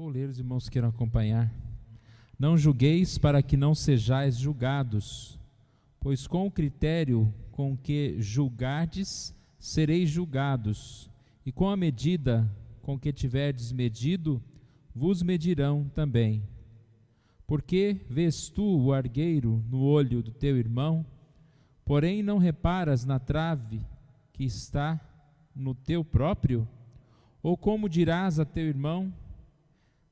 Vou ler, os irmãos queiram acompanhar. Não julgueis para que não sejais julgados, pois com o critério com que julgardes, sereis julgados, e com a medida com que tiverdes medido, vos medirão também. Porque vês tu o argueiro no olho do teu irmão, porém não reparas na trave que está no teu próprio? Ou como dirás a teu irmão: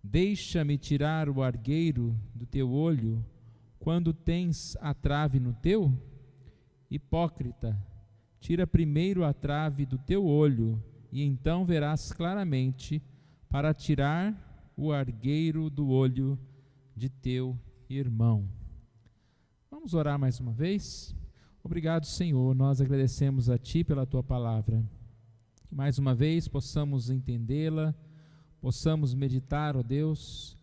deixa-me tirar o argueiro do teu olho, quando tens a trave no teu? Hipócrita, tira primeiro a trave do teu olho, e então verás claramente para tirar o argueiro do olho de teu irmão. Vamos orar mais uma vez? Obrigado, Senhor, nós agradecemos a Ti pela Tua palavra. Que mais uma vez possamos entendê-la, possamos meditar, ó Deus,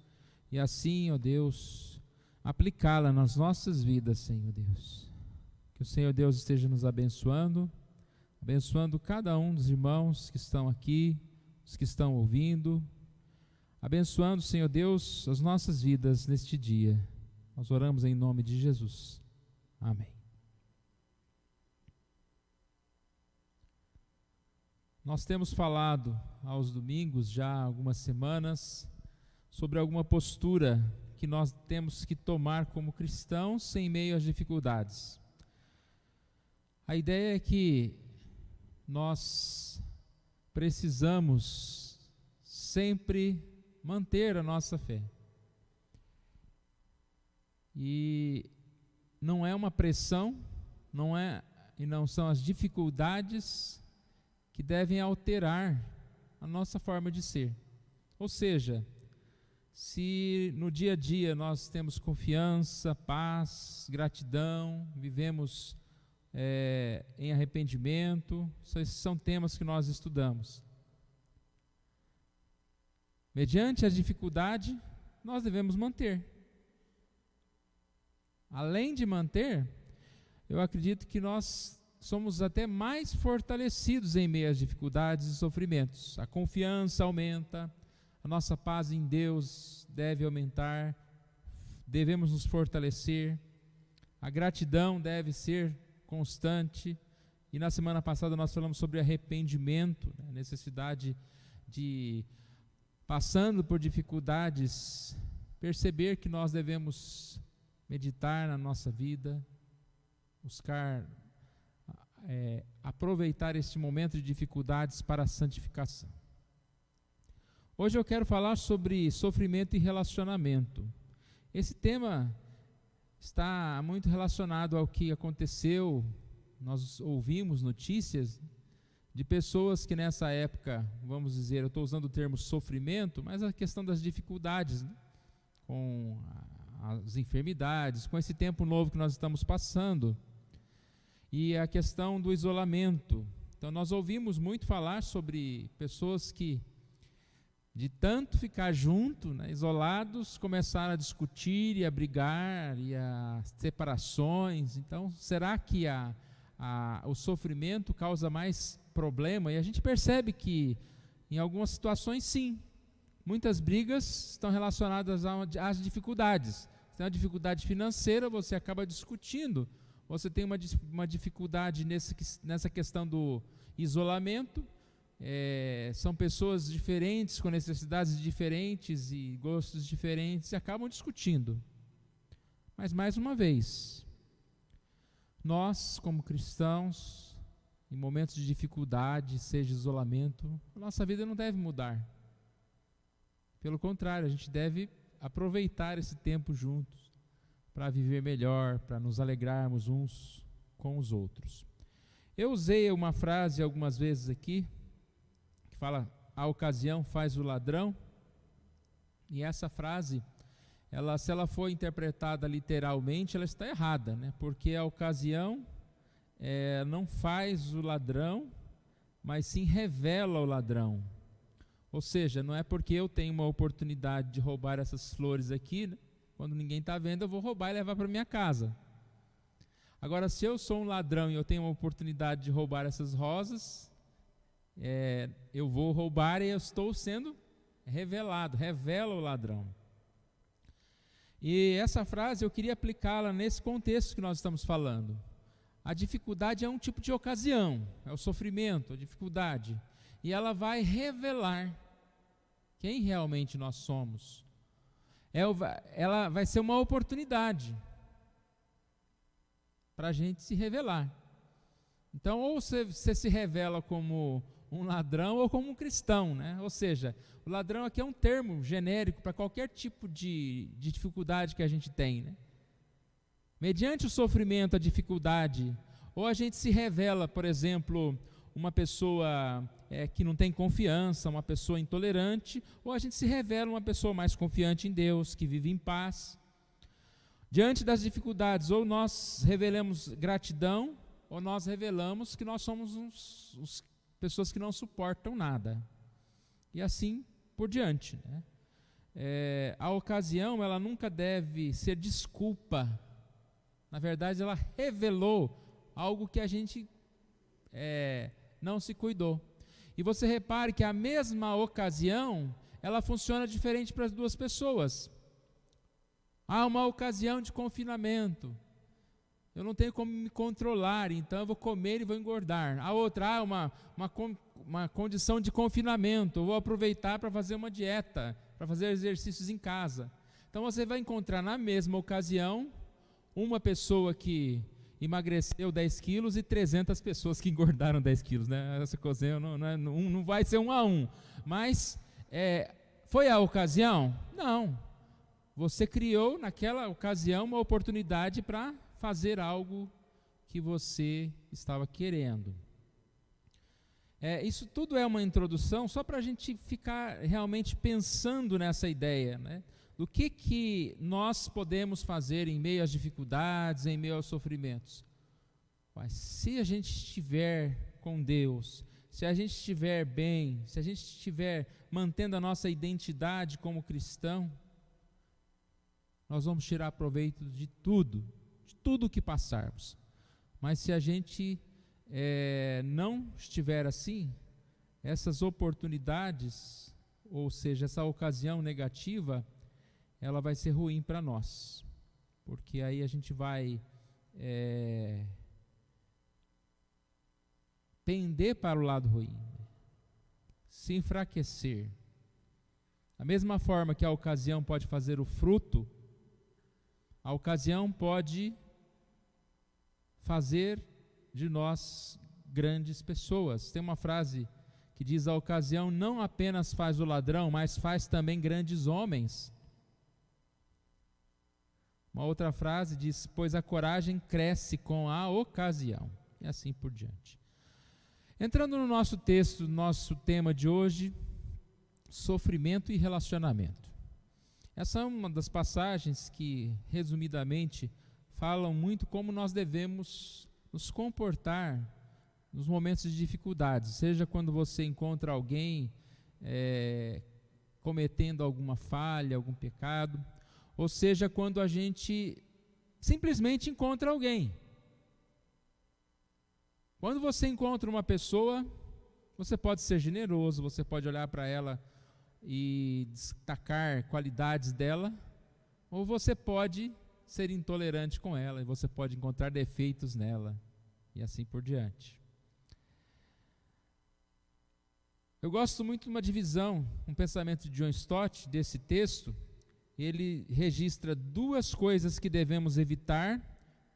e assim, ó Deus, aplicá-la nas nossas vidas, Senhor Deus. Que o Senhor Deus esteja nos abençoando, abençoando cada um dos irmãos que estão aqui, os que estão ouvindo, abençoando, Senhor Deus, as nossas vidas neste dia. Nós oramos em nome de Jesus. Amém. Nós temos falado aos domingos, já há algumas semanas, sobre alguma postura que nós temos que tomar como cristãos em meio às dificuldades. A ideia é que nós precisamos sempre manter a nossa fé. E não é uma pressão, não são as dificuldades que devem alterar a nossa forma de ser. Ou seja, se no dia a dia nós temos confiança, paz, gratidão, vivemos em arrependimento, esses são temas que nós estudamos. Mediante a dificuldade, nós devemos manter. Além de manter, eu acredito que nós somos até mais fortalecidos em meio às dificuldades e sofrimentos. A confiança aumenta, a nossa paz em Deus deve aumentar, devemos nos fortalecer, a gratidão deve ser constante. E na semana passada nós falamos sobre arrependimento, a necessidade de, passando por dificuldades, perceber que nós devemos meditar na nossa vida, buscar aproveitar este momento de dificuldades para a santificação. Hoje eu quero falar sobre sofrimento e relacionamento. Esse tema está muito relacionado ao que aconteceu. Nós ouvimos notícias de pessoas que nessa época, vamos dizer, eu estou usando o termo sofrimento, mas a questão das dificuldades, né? Com as enfermidades, com esse tempo novo que nós estamos passando. E a questão do isolamento. Então nós ouvimos muito falar sobre pessoas que, de tanto ficar junto, né, isolados, começaram a discutir e a brigar e a separações. Então será que o sofrimento causa mais problema? E a gente percebe que em algumas situações sim, muitas brigas estão relacionadas às dificuldades. Se tem uma dificuldade financeira, você acaba discutindo. Você tem uma dificuldade nessa questão do isolamento, são pessoas diferentes, com necessidades diferentes e gostos diferentes, e acabam discutindo. Mas mais uma vez, nós como cristãos, em momentos de dificuldade, seja isolamento, a nossa vida não deve mudar. Pelo contrário, a gente deve aproveitar esse tempo juntos, para viver melhor, para nos alegrarmos uns com os outros. Eu usei uma frase algumas vezes aqui, que fala, a ocasião faz o ladrão, e essa frase, se ela for interpretada literalmente, ela está errada, né? Porque a ocasião não faz o ladrão, mas sim revela o ladrão. Ou seja, não é porque eu tenho uma oportunidade de roubar essas flores aqui, né? Quando ninguém está vendo, eu vou roubar e levar para minha casa. Agora, se eu sou um ladrão e eu tenho uma oportunidade de roubar essas rosas, eu vou roubar e eu estou sendo É revelado, revela o ladrão. E essa frase eu queria aplicá-la nesse contexto que nós estamos falando. A dificuldade é um tipo de ocasião, é o sofrimento, a dificuldade. E ela vai revelar quem realmente nós somos. Ela vai ser uma oportunidade para a gente se revelar. Então, ou você se revela como um ladrão ou como um cristão, né? Ou seja, o ladrão aqui é um termo genérico para qualquer tipo de dificuldade que a gente tem, né? Mediante o sofrimento, a dificuldade, ou a gente se revela, por exemplo, uma pessoa que não tem confiança, uma pessoa intolerante, ou a gente se revela uma pessoa mais confiante em Deus, que vive em paz. Diante das dificuldades, ou nós revelamos gratidão, ou nós revelamos que nós somos pessoas que não suportam nada. E assim por diante, né? A ocasião, ela nunca deve ser desculpa. Na verdade, ela revelou algo que a gente não se cuidou. E você repare que a mesma ocasião, ela funciona diferente para as duas pessoas. Há uma ocasião de confinamento. Eu não tenho como me controlar, então eu vou comer e vou engordar. A outra, uma condição de confinamento. Eu vou aproveitar para fazer uma dieta, para fazer exercícios em casa. Então você vai encontrar na mesma ocasião uma pessoa que emagreceu 10 quilos e 300 pessoas que engordaram 10 quilos. Né? Essa ocasião não vai ser 1 a 1. Mas foi a ocasião? Não. Você criou naquela ocasião uma oportunidade para fazer algo que você estava querendo. Isso tudo é uma introdução só para a gente ficar realmente pensando nessa ideia, né? Do que nós podemos fazer em meio às dificuldades, em meio aos sofrimentos. Mas se a gente estiver com Deus, se a gente estiver bem, se a gente estiver mantendo a nossa identidade como cristão, nós vamos tirar proveito de tudo que passarmos. Mas se a gente não estiver assim, essas oportunidades, ou seja, essa ocasião negativa, ela vai ser ruim para nós, porque aí a gente vai pender para o lado ruim, se enfraquecer. Da mesma forma que a ocasião pode fazer o fruto, a ocasião pode fazer de nós grandes pessoas. Tem uma frase que diz: a ocasião não apenas faz o ladrão, mas faz também grandes homens. Uma outra frase diz: pois a coragem cresce com a ocasião. E assim por diante. Entrando no nosso texto, nosso tema de hoje, sofrimento e relacionamento. Essa é uma das passagens que, resumidamente, falam muito como nós devemos nos comportar nos momentos de dificuldades, seja quando você encontra alguém cometendo alguma falha, algum pecado, ou seja, quando a gente simplesmente encontra alguém. Quando você encontra uma pessoa, você pode ser generoso, você pode olhar para ela e destacar qualidades dela, ou você pode ser intolerante com ela, e você pode encontrar defeitos nela, e assim por diante. Eu gosto muito de uma divisão, um pensamento de John Stott, desse texto. Ele registra 2 coisas que devemos evitar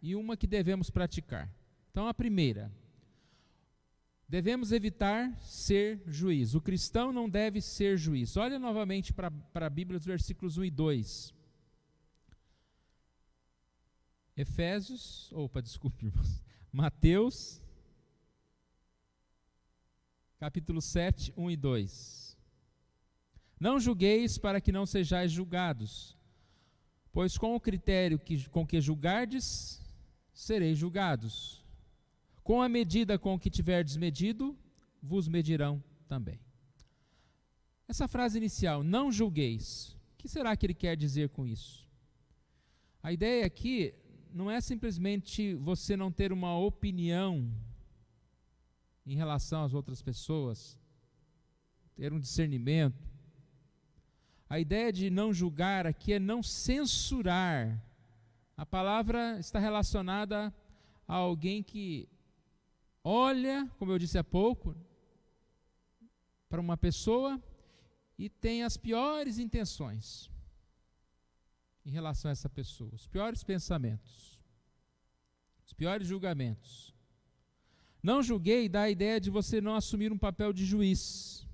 e uma que devemos praticar. Então, a primeira: devemos evitar ser juiz. O cristão não deve ser juiz. Olha novamente para a Bíblia, os versículos 1 e 2. Mateus, capítulo 7, 1 e 2. Não julgueis para que não sejais julgados, pois com o critério com que julgardes, sereis julgados. Com a medida com que tiverdes medido, vos medirão também. Essa frase inicial, não julgueis, o que será que ele quer dizer com isso? A ideia aqui não é simplesmente você não ter uma opinião em relação às outras pessoas, ter um discernimento, A ideia de não julgar aqui é não censurar. A palavra está relacionada a alguém que olha, como eu disse há pouco, para uma pessoa e tem as piores intenções em relação a essa pessoa, os piores pensamentos, os piores julgamentos. Não julguei dá a ideia de você não assumir um papel de juiz.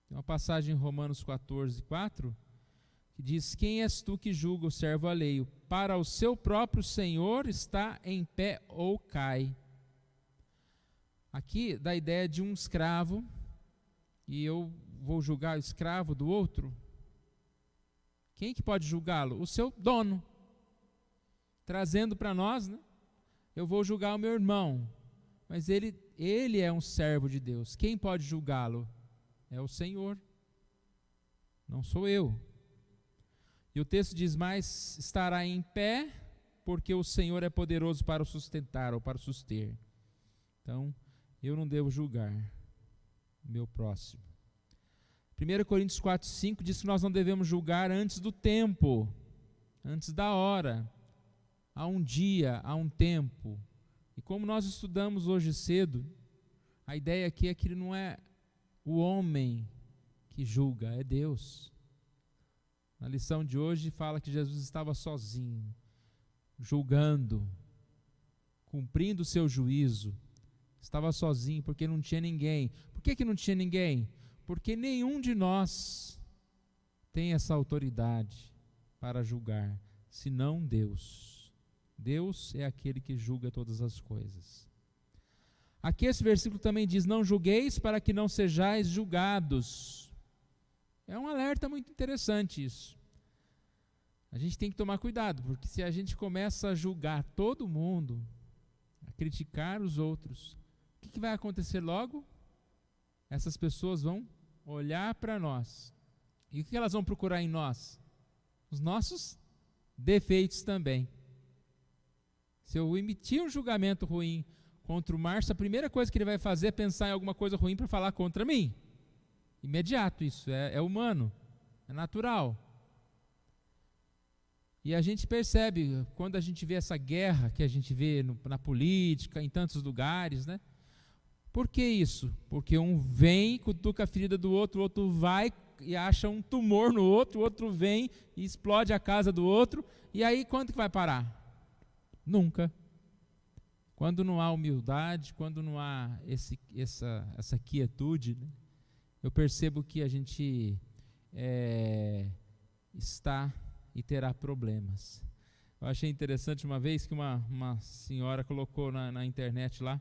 Tem uma passagem em Romanos 14:4 que diz: quem és tu que julga o servo alheio? Para o seu próprio Senhor está em pé ou cai. Aqui dá a ideia de um escravo, e eu vou julgar o escravo do outro. Quem que pode julgá-lo? O seu dono. Trazendo para nós, né? Eu vou julgar o meu irmão, mas ele é um servo de Deus. Quem pode julgá-lo? É o Senhor, não sou eu. E o texto diz mais: estará em pé, porque o Senhor é poderoso para o sustentar ou para o suster. Então, eu não devo julgar o meu próximo. 1 Coríntios 4:5 diz que nós não devemos julgar antes do tempo, antes da hora. Há um dia, há um tempo. E como nós estudamos hoje cedo, a ideia aqui é que não é o homem que julga, é Deus. Na lição de hoje fala que Jesus estava sozinho, julgando, cumprindo o seu juízo. Estava sozinho porque não tinha ninguém. Por que não tinha ninguém? Porque nenhum de nós tem essa autoridade para julgar, senão Deus. Deus é aquele que julga todas as coisas. Aqui esse versículo também diz: não julgueis para que não sejais julgados. É um alerta muito interessante isso. A gente tem que tomar cuidado, porque se a gente começa a julgar todo mundo, a criticar os outros, o que vai acontecer logo? Essas pessoas vão olhar para nós. E o que elas vão procurar em nós? Os nossos defeitos também. Se eu emitir um julgamento ruim contra o Márcio, a primeira coisa que ele vai fazer é pensar em alguma coisa ruim para falar contra mim. Imediato isso, é humano, é natural. E a gente percebe, quando a gente vê essa guerra que a gente vê na política, em tantos lugares, né? Por que isso? Porque um vem, cutuca a ferida do outro, o outro vai e acha um tumor no outro, o outro vem e explode a casa do outro, e aí quando que vai parar? Nunca. Quando não há humildade, quando não há essa quietude, né, eu percebo que a gente está e terá problemas. Eu achei interessante uma vez que uma senhora colocou na internet lá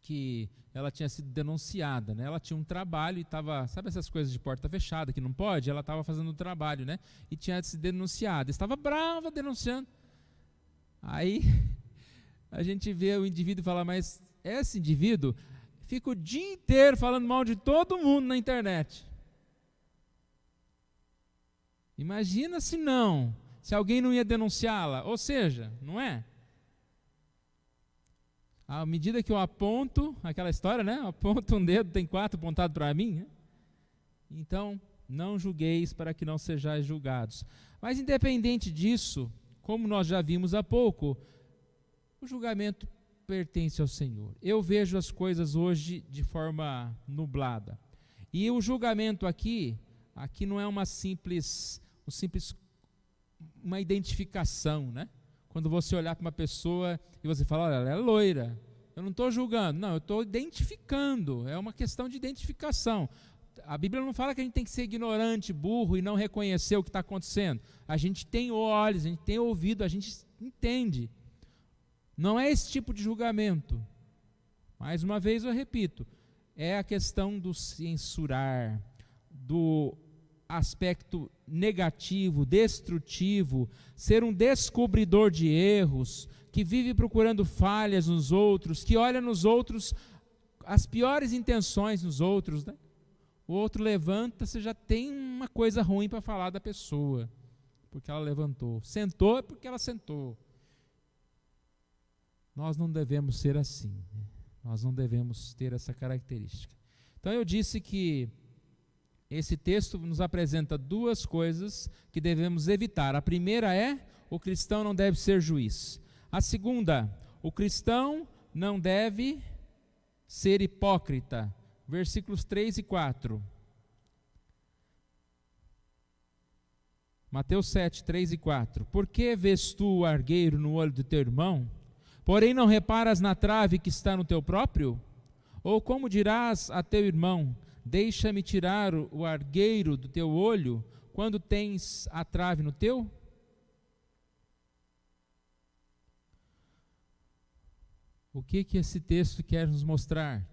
que ela tinha sido denunciada, né? Ela tinha um trabalho e estava, sabe essas coisas de porta fechada que não pode? Ela estava fazendo um trabalho, né? E tinha sido denunciada. Estava brava denunciando. Aí a gente vê o indivíduo e fala: mas esse indivíduo fica o dia inteiro falando mal de todo mundo na internet. Imagina se alguém não ia denunciá-la. Ou seja, não é? À medida que eu aponto, aquela história, né? Aponto um dedo, tem 4 apontados para mim. Né? Então, não julgueis para que não sejais julgados. Mas independente disso, como nós já vimos há pouco, o julgamento pertence ao Senhor. Eu vejo as coisas hoje de forma nublada. E o julgamento aqui não é uma identificação, né? Quando você olhar para uma pessoa e você fala: olha, ela é loira. Eu não estou julgando, não, eu estou identificando. É uma questão de identificação. A Bíblia não fala que a gente tem que ser ignorante, burro e não reconhecer o que está acontecendo. A gente tem olhos, a gente tem ouvido, a gente entende. Não é esse tipo de julgamento. Mais uma vez eu repito, é a questão do censurar, do aspecto negativo, destrutivo, ser um descobridor de erros, que vive procurando falhas nos outros, que olha nos outros as piores intenções nos outros, né? O outro levanta, você já tem uma coisa ruim para falar da pessoa, porque ela levantou. Sentou é porque ela sentou. Nós não devemos ser assim, né? Nós não devemos ter essa característica. Então eu disse que esse texto nos apresenta duas coisas que devemos evitar. A primeira é: o cristão não deve ser juiz. A segunda: o cristão não deve ser hipócrita. Versículos 3 e 4. Mateus 7, 3 e 4. Por que vês tu o argueiro no olho do teu irmão, porém não reparas na trave que está no teu próprio? Ou como dirás a teu irmão: deixa-me tirar o argueiro do teu olho, quando tens a trave no teu? O que esse texto quer nos mostrar?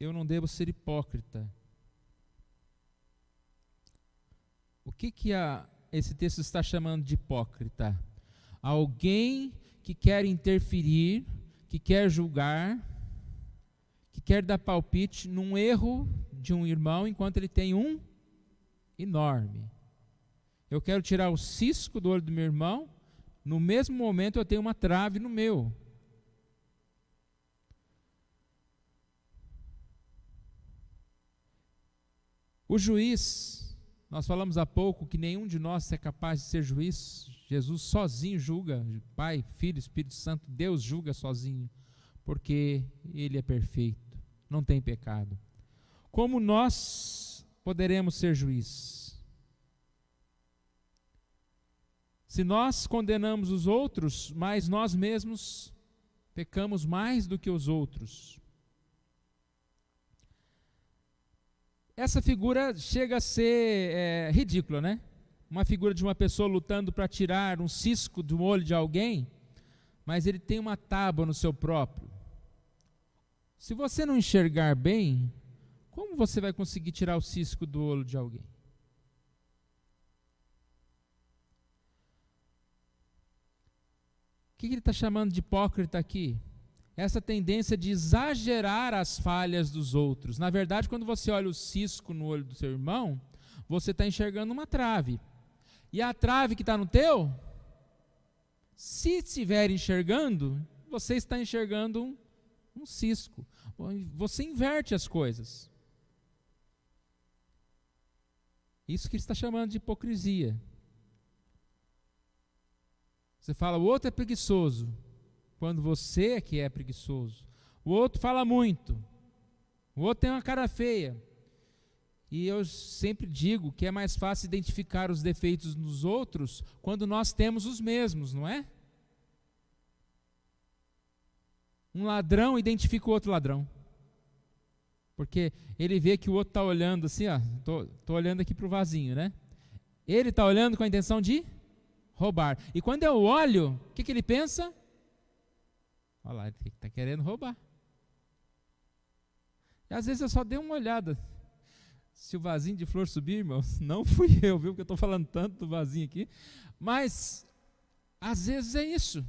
Eu não devo ser hipócrita. O que esse texto está chamando de hipócrita? Alguém que quer interferir, que quer julgar, que quer dar palpite num erro de um irmão enquanto ele tem um enorme. Eu quero tirar o cisco do olho do meu irmão, no mesmo momento eu tenho uma trave no meu. O juiz, nós falamos há pouco que nenhum de nós é capaz de ser juiz. Jesus sozinho julga, Pai, Filho, Espírito Santo, Deus julga sozinho, porque Ele é perfeito, não tem pecado. Como nós poderemos ser juiz? Se nós condenamos os outros, mas nós mesmos pecamos mais do que os outros. Essa figura chega a ser ridícula, né? Uma figura de uma pessoa lutando para tirar um cisco do olho de alguém, mas ele tem uma tábua no seu próprio. Se você não enxergar bem, como você vai conseguir tirar o cisco do olho de alguém? O que ele está chamando de hipócrita aqui? Essa tendência de exagerar as falhas dos outros. Na verdade, quando você olha o cisco no olho do seu irmão, você está enxergando uma trave. E a trave que está no teu, se estiver enxergando, você está enxergando um cisco. Você inverte as coisas. Isso que ele está chamando de hipocrisia. Você fala, o outro é preguiçoso, quando você é que é preguiçoso. O outro fala muito. O outro tem uma cara feia. E eu sempre digo que é mais fácil identificar os defeitos nos outros quando nós temos os mesmos, não é? Um ladrão identifica o outro ladrão. Porque ele vê que o outro está olhando assim, ó. Tô olhando aqui para o vasinho, né? Ele está olhando com a intenção de roubar. E quando eu olho, o que ele pensa? Olha lá, ele está querendo roubar. E às vezes eu só dei uma olhada. Se o vasinho de flor subir, irmãos, não fui eu, viu? Porque eu estou falando tanto do vasinho aqui. Mas, às vezes é isso.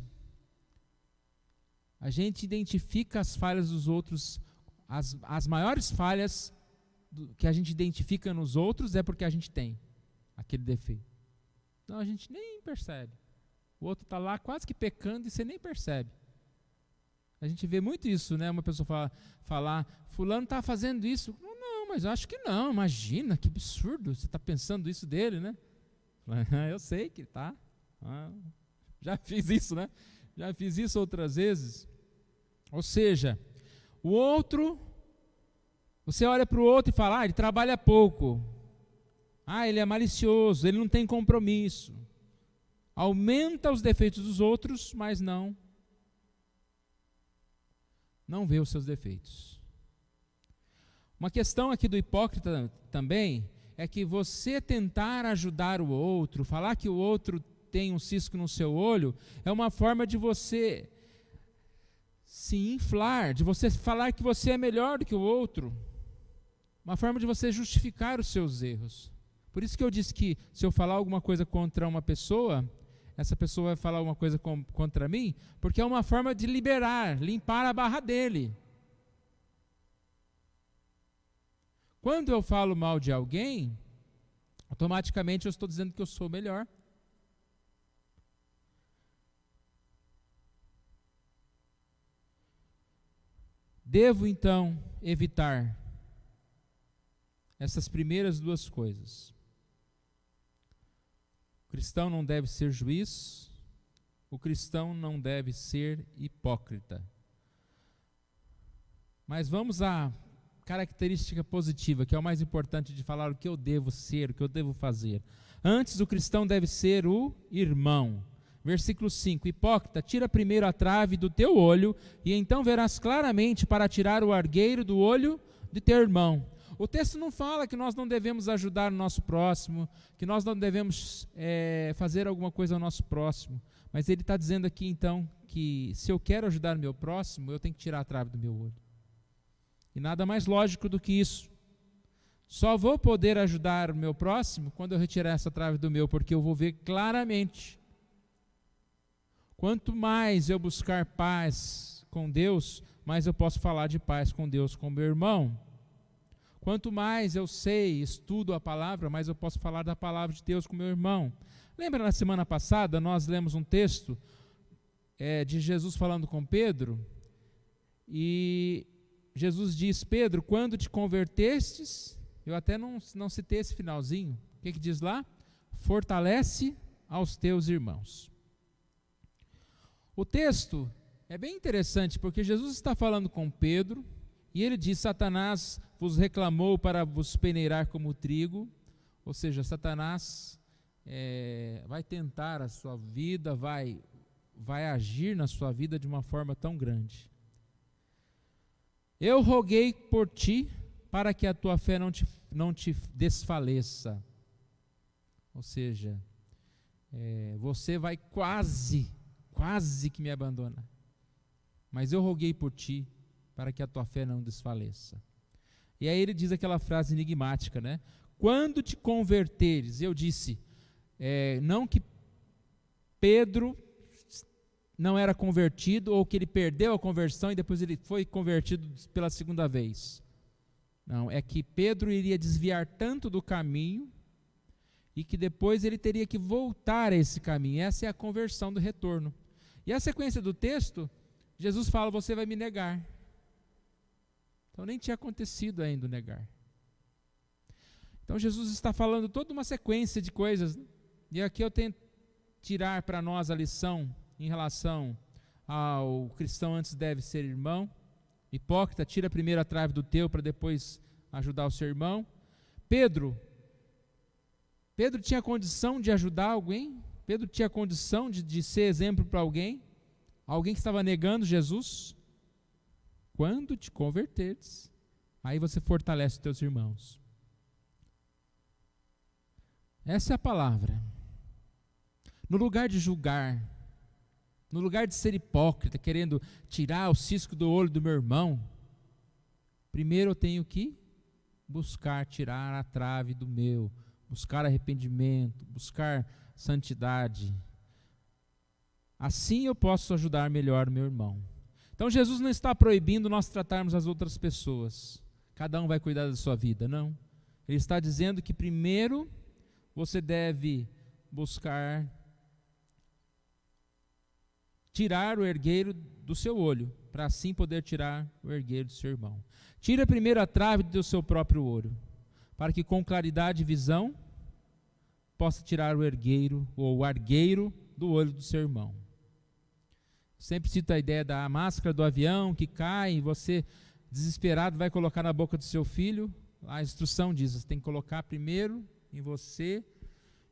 A gente identifica as falhas dos outros. As maiores falhas que a gente identifica nos outros é porque a gente tem aquele defeito. Então a gente nem percebe. O outro está lá quase que pecando e você nem percebe. A gente vê muito isso, né? Uma pessoa falar, fulano está fazendo isso. Não, mas eu acho que não. Imagina, que absurdo. Você está pensando isso dele, né? Eu sei que está. Já fiz isso, né? Já fiz isso outras vezes. Ou seja, o outro, você olha para o outro e fala, ele trabalha pouco. Ele é malicioso, ele não tem compromisso. Aumenta os defeitos dos outros, mas não vê os seus defeitos. Uma questão aqui do hipócrita também é que você tentar ajudar o outro, falar que o outro tem um cisco no seu olho, é uma forma de você se inflar, de você falar que você é melhor do que o outro, uma forma de você justificar os seus erros. Por isso que eu disse que se eu falar alguma coisa contra uma pessoa, essa pessoa vai falar alguma coisa contra mim, porque é uma forma de limpar a barra dele. Quando eu falo mal de alguém, automaticamente eu estou dizendo que eu sou melhor. Devo então evitar essas primeiras duas coisas. O cristão não deve ser juiz, o cristão não deve ser hipócrita. Mas vamos à característica positiva, que é o mais importante de falar o que eu devo ser, o que eu devo fazer. Antes, o cristão deve ser o irmão. Versículo 5, hipócrita, tira primeiro a trave do teu olho, e então verás claramente para tirar o argueiro do olho de teu irmão. O texto não fala que nós não devemos ajudar o nosso próximo, que nós não devemos fazer alguma coisa ao nosso próximo, mas ele está dizendo aqui então que se eu quero ajudar o meu próximo, eu tenho que tirar a trave do meu olho. E nada mais lógico do que isso. Só vou poder ajudar o meu próximo quando eu retirar essa trave do meu, porque eu vou ver claramente. Quanto mais eu buscar paz com Deus, mais eu posso falar de paz com Deus com meu irmão. Quanto mais eu sei, estudo a palavra, mais eu posso falar da palavra de Deus com meu irmão. Lembra na semana passada, nós lemos um texto de Jesus falando com Pedro, e Jesus diz, Pedro, quando te convertestes, eu até não citei esse finalzinho, o que diz lá? Fortalece aos teus irmãos. O texto é bem interessante, porque Jesus está falando com Pedro, e ele diz, Satanás vos reclamou para vos peneirar como trigo, ou seja, Satanás vai tentar a sua vida, vai agir na sua vida de uma forma tão grande. Eu roguei por ti, para que a tua fé não te desfaleça. Ou seja, você vai quase que me abandona. Mas eu roguei por ti, para que a tua fé não desfaleça. E aí ele diz aquela frase enigmática, né? Quando te converteres, eu disse, não que Pedro não era convertido, ou que ele perdeu a conversão e depois ele foi convertido pela segunda vez. Não, é que Pedro iria desviar tanto do caminho, e que depois ele teria que voltar a esse caminho. Essa é a conversão do retorno. E a sequência do texto, Jesus fala, você vai me negar. Então nem tinha acontecido ainda o negar. Então Jesus está falando toda uma sequência de coisas, e aqui eu tento tirar para nós a lição em relação ao cristão antes deve ser irmão. Hipócrita, tira primeiro a trave do teu para depois ajudar o seu irmão. Pedro tinha condição de ajudar alguém? Pedro tinha condição de ser exemplo para alguém? Alguém que estava negando Jesus? Quando te converteres, aí você fortalece os teus irmãos. Essa é a palavra. No lugar de julgar, no lugar de ser hipócrita, querendo tirar o cisco do olho do meu irmão, primeiro eu tenho que buscar tirar a trave do meu, buscar arrependimento, buscar santidade. Assim eu posso ajudar melhor o meu irmão. Então Jesus não está proibindo nós tratarmos as outras pessoas. Cada um vai cuidar da sua vida, não. Ele está dizendo que primeiro você deve buscar tirar o ergueiro do seu olho, para assim poder tirar o ergueiro do seu irmão. Tira primeiro a trave do seu próprio olho, para que com claridade e visão possa tirar o ergueiro ou o argueiro do olho do seu irmão. Sempre cito a ideia da máscara do avião que cai e você, desesperado, vai colocar na boca do seu filho. A instrução diz, você tem que colocar primeiro em você,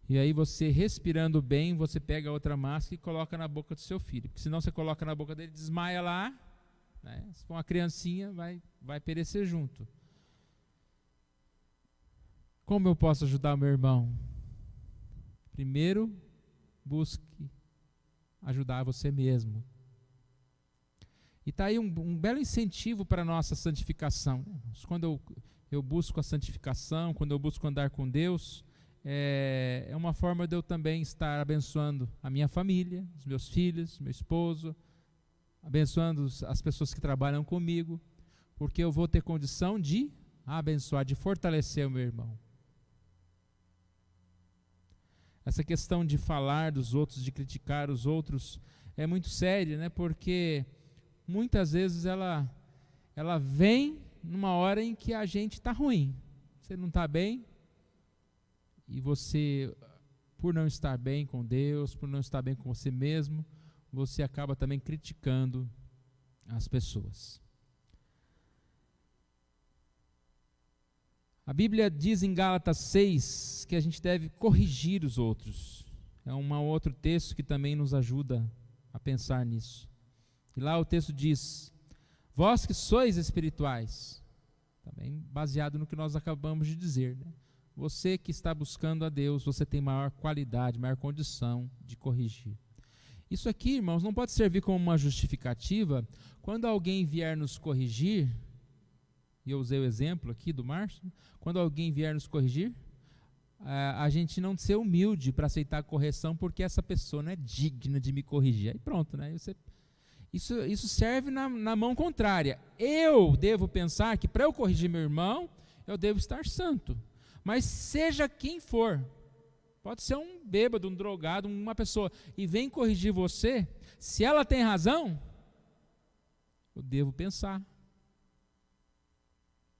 e aí você, respirando bem, você pega a outra máscara e coloca na boca do seu filho. Porque senão você coloca na boca dele, desmaia lá, né? Se for uma criancinha, vai perecer junto. Como eu posso ajudar o meu irmão? Primeiro, busque ajudar você mesmo. E está aí um belo incentivo para a nossa santificação. Quando eu busco a santificação, quando eu busco andar com Deus, é uma forma de eu também estar abençoando a minha família, os meus filhos, meu esposo, abençoando as pessoas que trabalham comigo, porque eu vou ter condição de abençoar, de fortalecer o meu irmão. Essa questão de falar dos outros, de criticar os outros, é muito séria, né? Porque muitas vezes ela vem numa hora em que a gente está ruim. você não está bem, e você, por não estar bem com Deus, por não estar bem com você mesmo, você acaba também criticando as pessoas. A Bíblia diz em Gálatas 6 que a gente deve corrigir os outros. É um outro texto que também nos ajuda a pensar nisso. E lá o texto diz: vós que sois espirituais, também baseado no que nós acabamos de dizer, né? Você que está buscando a Deus, você tem maior qualidade, maior condição de corrigir. Isso aqui, irmãos, não pode servir como uma justificativa quando alguém vier nos corrigir, e eu usei o exemplo aqui do Márcio, quando alguém vier nos corrigir, a gente não ser humilde para aceitar a correção porque essa pessoa não é digna de me corrigir. Aí pronto, né? Isso serve na mão contrária. Eu devo pensar que para eu corrigir meu irmão, eu devo estar santo. Mas seja quem for, pode ser um bêbado, um drogado, uma pessoa, e vem corrigir você, se ela tem razão, eu devo pensar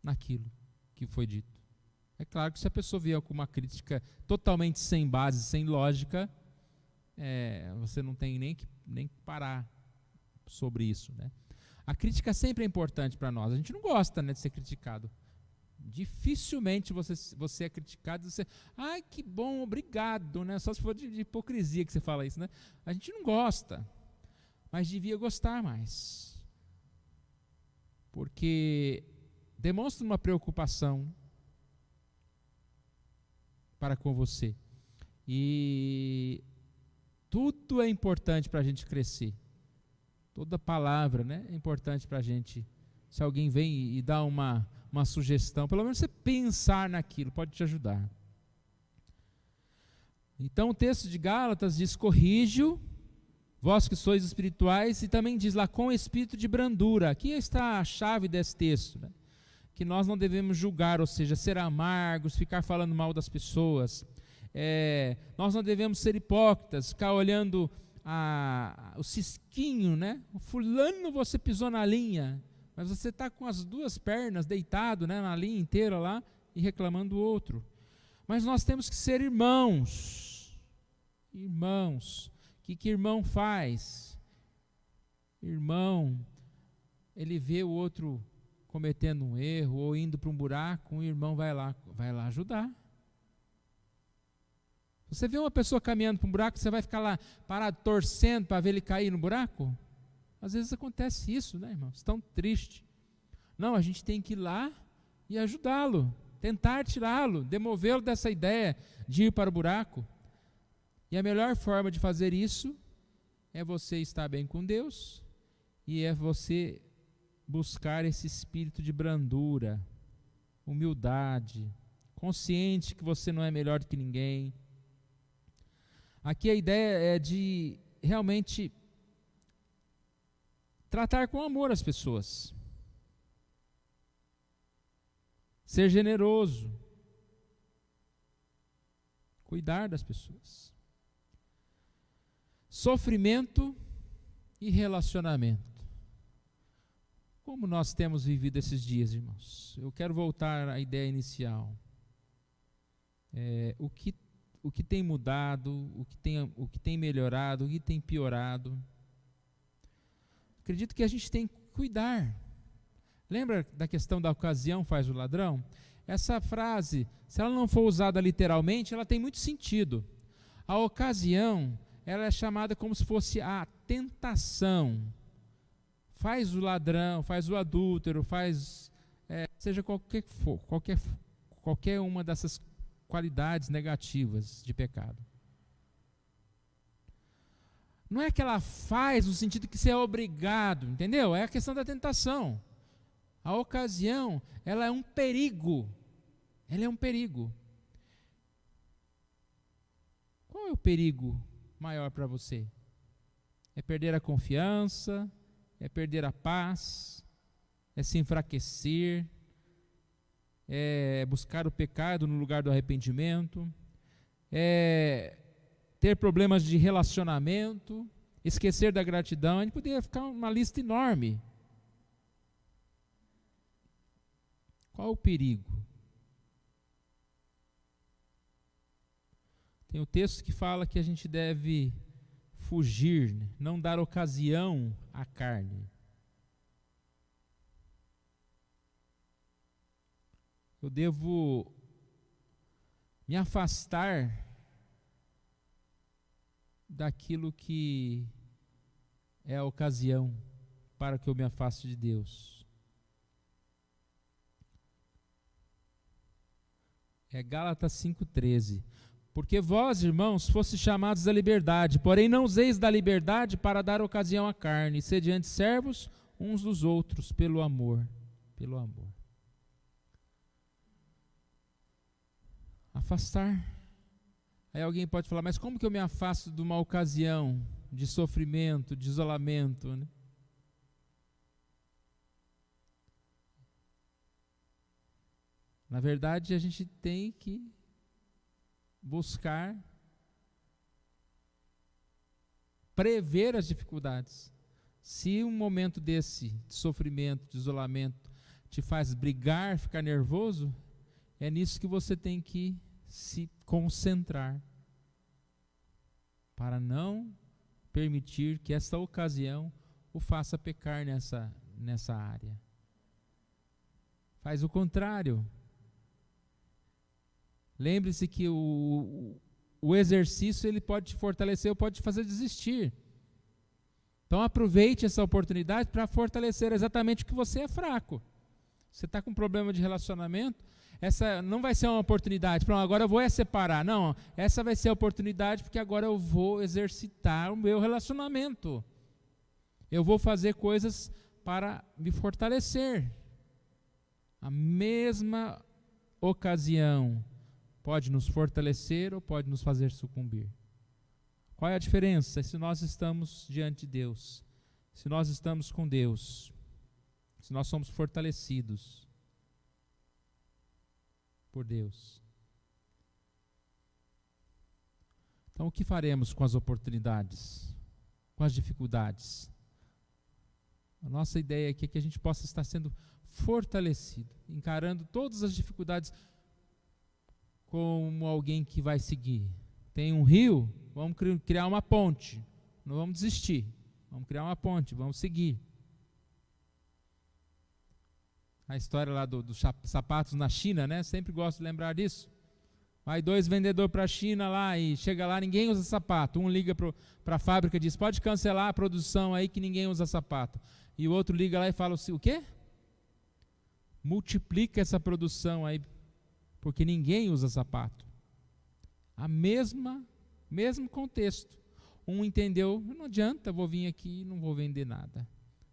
naquilo que foi dito. É claro que se a pessoa vier com uma crítica totalmente sem base, sem lógica, você não tem nem que parar sobre isso, né? A crítica sempre é importante para nós. A gente não gosta, né, de ser criticado. Dificilmente você é criticado e você, ai, que bom, obrigado, né? Só se for de hipocrisia que você fala isso, né? A gente não gosta, mas devia gostar mais, porque demonstra uma preocupação para com você, e tudo é importante para a gente crescer, toda palavra, né, é importante para a gente. Se alguém vem e dá uma sugestão, pelo menos você pensar naquilo, pode te ajudar. Então o texto de Gálatas diz: corrige-o, vós que sois espirituais, e também diz lá, com espírito de brandura. Aqui está a chave desse texto, né? Que nós não devemos julgar, ou seja, ser amargos, ficar falando mal das pessoas. Nós não devemos ser hipócritas, ficar olhando o cisquinho, né? O fulano, você pisou na linha, mas você está com as duas pernas deitado, né, na linha inteira lá e reclamando do outro. Mas nós temos que ser irmãos. Irmãos. O que irmão faz? Irmão, ele vê o outro cometendo um erro ou indo para um buraco, o irmão vai lá ajudar. Você vê uma pessoa caminhando para um buraco, você vai ficar lá parado torcendo para ver ele cair no buraco? Às vezes acontece isso, né, irmãos? Tão triste. Não, a gente tem que ir lá e ajudá-lo, tentar tirá-lo, demovê-lo dessa ideia de ir para o buraco. E a melhor forma de fazer isso é você estar bem com Deus e é você buscar esse espírito de brandura, humildade, consciente que você não é melhor do que ninguém. Aqui a ideia é de realmente tratar com amor as pessoas, ser generoso, cuidar das pessoas. Sofrimento e relacionamento. Como nós temos vivido esses dias, irmãos? Eu quero voltar à ideia inicial. O que tem mudado, o que tem melhorado, o que tem piorado. Acredito que a gente tem que cuidar. Lembra da questão da ocasião faz o ladrão? Essa frase, se ela não for usada literalmente, ela tem muito sentido. A ocasião, ela é chamada como se fosse a tentação. Faz o ladrão, faz o adúltero, seja qualquer uma dessas qualidades negativas de pecado. Não é que ela faz no sentido que você é obrigado, entendeu? É a questão da tentação. A ocasião, ela é um perigo. Ela é um perigo. Qual é o perigo maior para você? É perder a confiança? É perder a paz? É se enfraquecer? É buscar o pecado no lugar do arrependimento? É ter problemas de relacionamento? Esquecer da gratidão? A gente poderia ficar uma lista enorme. Qual o perigo? Tem o texto que fala que a gente deve fugir, né? Não dar ocasião à carne. Eu devo me afastar daquilo que é a ocasião para que eu me afaste de Deus. É Gálatas 5,13. Porque vós, irmãos, fostes chamados à liberdade, porém não useis da liberdade para dar ocasião à carne, sede antes servos uns dos outros, pelo amor. Pelo amor. Afastar. Aí alguém pode falar, mas como que eu me afasto de uma ocasião de sofrimento, de isolamento, né? Na verdade, a gente tem que buscar prever as dificuldades. Se um momento desse de sofrimento, de isolamento, te faz brigar, ficar nervoso, é nisso que você tem que se concentrar para não permitir que essa ocasião o faça pecar nessa área. Faz o contrário. Lembre-se que o exercício ele pode te fortalecer ou pode te fazer desistir. Então aproveite essa oportunidade para fortalecer exatamente o que você é fraco. Você está com um problema de relacionamento, essa não vai ser uma oportunidade, pronto, agora eu vou separar. Não, essa vai ser a oportunidade porque agora eu vou exercitar o meu relacionamento. Eu vou fazer coisas para me fortalecer. A mesma ocasião pode nos fortalecer ou pode nos fazer sucumbir. Qual é a diferença? Se nós estamos diante de Deus, se nós estamos com Deus, se nós somos fortalecidos por Deus. Então, o que faremos com as oportunidades, com as dificuldades? A nossa ideia aqui é que a gente possa estar sendo fortalecido, encarando todas as dificuldades como alguém que vai seguir. Tem um rio, vamos criar uma ponte, não vamos desistir, vamos criar uma ponte, vamos seguir. A história lá dos sapatos na China, né? Sempre gosto de lembrar disso. Vai 2 vendedores para a China lá e chega lá, ninguém usa sapato. Um liga para a fábrica e diz, pode cancelar a produção aí que ninguém usa sapato. E o outro liga lá e fala assim, o quê? Multiplica essa produção aí, porque ninguém usa sapato. Mesmo contexto. Um entendeu, não adianta, vou vir aqui e não vou vender nada.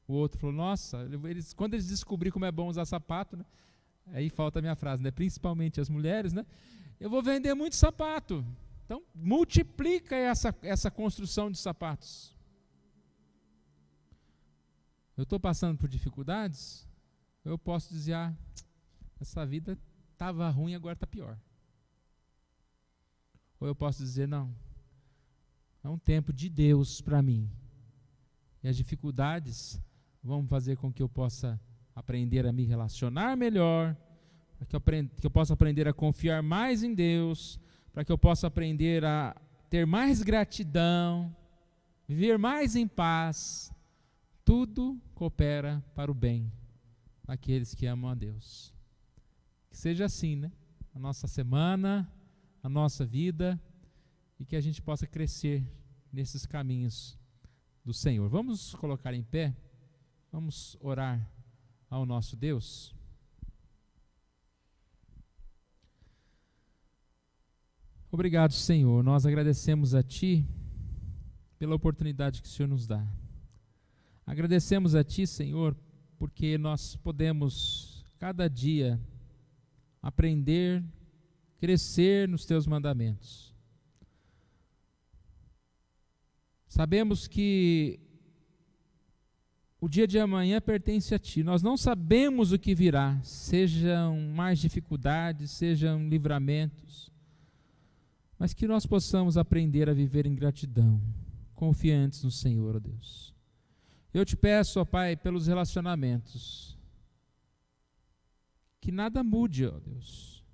O outro falou, nossa, quando eles descobriram como é bom usar sapato, né? Aí falta a minha frase, né? Principalmente as mulheres, né? Eu vou vender muito sapato. Então, multiplica essa construção de sapatos. Eu estou passando por dificuldades, eu posso dizer, essa vida estava ruim, agora está pior. Ou eu posso dizer, não, é um tempo de Deus para mim. E as dificuldades vão fazer com que eu possa aprender a me relacionar melhor, para que eu possa aprender a confiar mais em Deus, para que eu possa aprender a ter mais gratidão, viver mais em paz. Tudo coopera para o bem daqueles que amam a Deus. Que seja assim, né? A nossa semana, a nossa vida, e que a gente possa crescer nesses caminhos do Senhor. Vamos colocar em pé, vamos orar ao nosso Deus. Obrigado, Senhor, nós agradecemos a Ti pela oportunidade que o Senhor nos dá. Agradecemos a Ti, Senhor, porque nós podemos cada dia aprender, crescer nos Teus mandamentos. Sabemos que o dia de amanhã pertence a Ti. Nós não sabemos o que virá, sejam mais dificuldades, sejam livramentos, mas que nós possamos aprender a viver em gratidão, confiantes no Senhor, ó Deus. Eu te peço, ó Pai, pelos relacionamentos, que nada mude, ó Deus,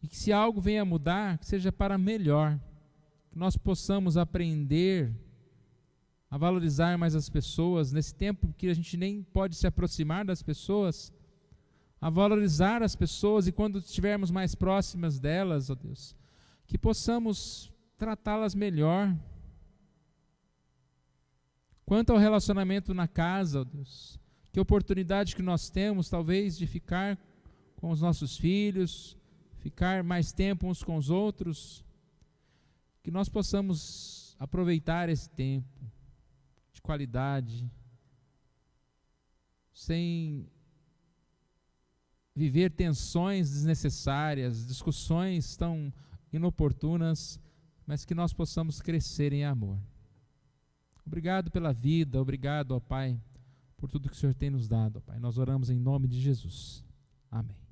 e que se algo venha a mudar, que seja para melhor, que nós possamos aprender a valorizar mais as pessoas, nesse tempo que a gente nem pode se aproximar das pessoas, a valorizar as pessoas, e quando estivermos mais próximas delas, ó Deus, que possamos tratá-las melhor. Quanto ao relacionamento na casa, ó Deus, que oportunidade que nós temos, talvez, de ficar com os nossos filhos, ficar mais tempo uns com os outros, que nós possamos aproveitar esse tempo de qualidade, sem viver tensões desnecessárias, discussões tão inoportunas, mas que nós possamos crescer em amor. Obrigado pela vida, obrigado, ó Pai, por tudo que o Senhor tem nos dado, ó Pai. Nós oramos em nome de Jesus. Amém.